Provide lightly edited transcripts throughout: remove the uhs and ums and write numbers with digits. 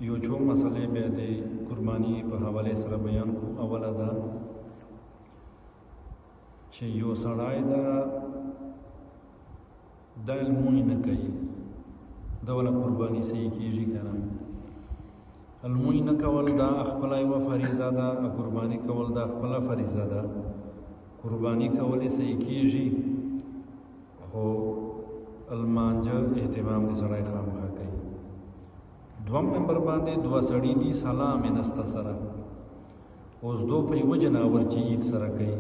یو څو مسلې بیا د قرباني په حوالې سره بیان کو. اوله دا چې یو سړی دا لمونځ نه کوي، دا ولا قرباني صحیح کېږي که نه؟ لمونځ نه کول دا خپله یوه فریضه ده، قرباني کول دا خپله فریضه ده. قرباني کول یې صحیح کېږي، خو لمانځه اهتمام د سړی خامخا کوي. دوم نمبر باندې دوه سړي دي سلام یې نسته سره، اوس دو په یوه جناور چې عید سره کوي،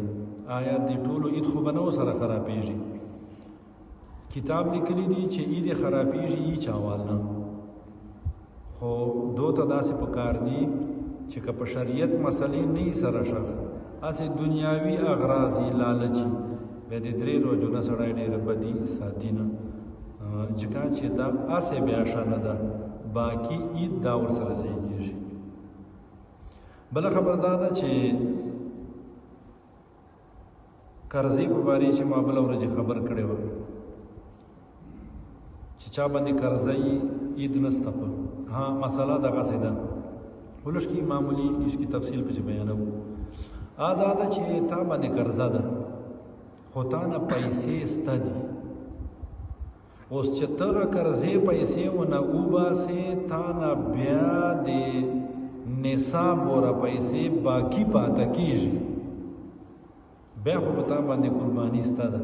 آیا د ټولو عید خو به نه سره خرابېږي؟ کتاب لیکلی دي چې عید خرابېږي ای چاوال نه، خو دو ته داسې پکار دي چې که په شریعت مسلې نه سره شخ هسې دنیاوي اغراضي لالچي بیا د 3 ورځو نه سړی ډېره بدي ساتي نه، ځکه چې دا هسې بیا ښه نه ده، باقي عید دا ورسره صحیح کېږي. بله خبر دا ده چې قرضې په بارې چې ما بله ورځ خبر کړې وه چې چا باندې قرضه یي عید نسته په ها مسله دغسې ده، ولش کې معمولي اسکی تفصیل پهچې بیانوو. دا ده چې تا باندې قرضه ده خو تا نه پیسې سته دي، اوس چې ته قرضې پیسې ونه وباسې تا نه بیا د نصاب وره پیسې باقي پاته کېږي، بیا خو به تا باندې قرباني سته ده.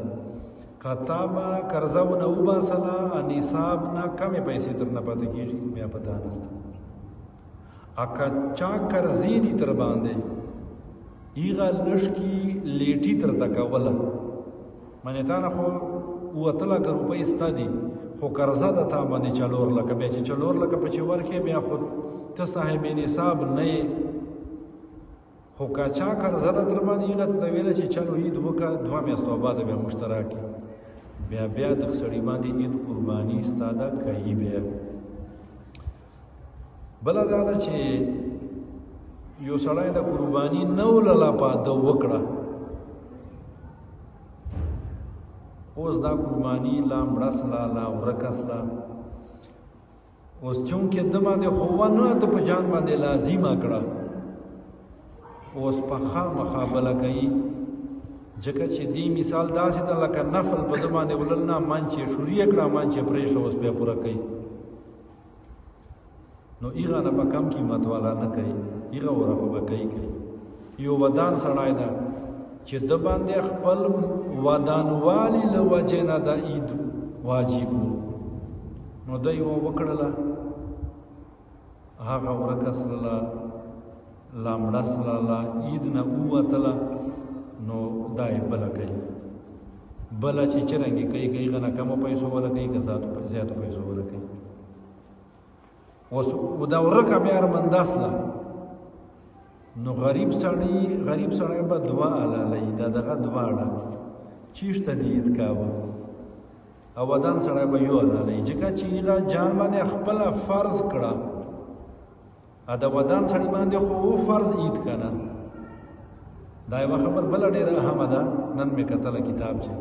که تا به قرضه ونه وباسله نصاب نه کمې پیسې تر نه پاته کېږي بیا په تا نسته. که چا قرضې دي تر باندې هغه لږکي لیټي درته کوله، منې تا نه خو 7 لکه روپۍ سته دي خو قرضه ده تا باندې 4 لکه، بیا چې 4 لکه په چې ورکې بیا خو ته صاحب نصاب نه یې. خو که چا قرضه ده تر باندې هغه ته ویله چې چلو عید وکړه 2 میاشتو بعد بیا مشترکې بیا د سړي باندې عید قرباني ستا ده کوي. بیا بله دا ده چې یو سړی د قرباني نوله لپاره وکړه، اوس دا قرباني لا مړه سله لا ورکه سله، اوس چونکې ده باندې خو ونه ده په جان باندې لازمه کړه، اوس په خامخا بله کوي، ځکه چې دې مثال داسې ده لکه نفل په ده باندې ولل نه من چې شوریه کړه من چې پرېښله اوس بیا پوره کوي، نو هغه نه به کم قیمت والا نه کوي، هغه وره خو به کوي. یو ودان سړی ده چې ده باندې خپل ودانوالي له وجې نه د عید واجب و، نو ده یې وکړله هغه ورکه سلله لا مړه سلله عید نه ووتله، نو دا یې بله کوي. بله چې چرنګې کوي که هغه نه کمو پیسو والا کوي که زیاتو پیسو والا کوي. اوس دا ورکه بیا ارمنده سله، نو غریب سړی به 2 حلالوي، دا دغه دواړه چیشته د عید کاوه، او ودان سړی به 1 حلالوي، ځکه چې هغه جان باندې خپله فرض کړه، د ودان سړي باندې خو فرض عید که نه. دا یوه خبر بله ډېره اهمه ده، نن مې کتله کتاب چې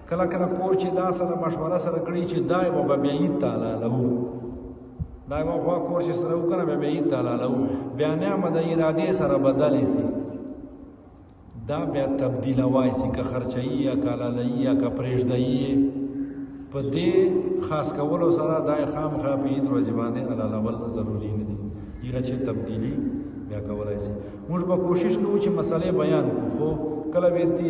کله کله کور چې دا سره مشوره سره کړي چې دا یوه به بیا عید ته حلالوو، دا یوه خوا کور چې سره وکړه بیا عید ته حلالوو، بیا نعمه د ارادې سره بدلې سي، دا بیا تبدیلوای سي، که خرچوي یا که حلالوي یا که پرېږدوي، په دې خاص کولو سره دا یې خامخا په عید ورځې باندې حلالول ضروري نه دي، هغه چې تبدیلي بیا کولی سي. موږ به کوشش کوو چې مسلې بیان کړو، خو کله بیرتي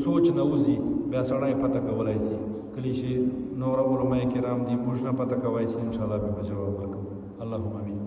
سوچ نه وځي بیا سړی پته کولی سي، کله چې نور علماء کرام دي موږ نه پته کولی سي انشاءالله به جواب ورکوو. اللهم امین.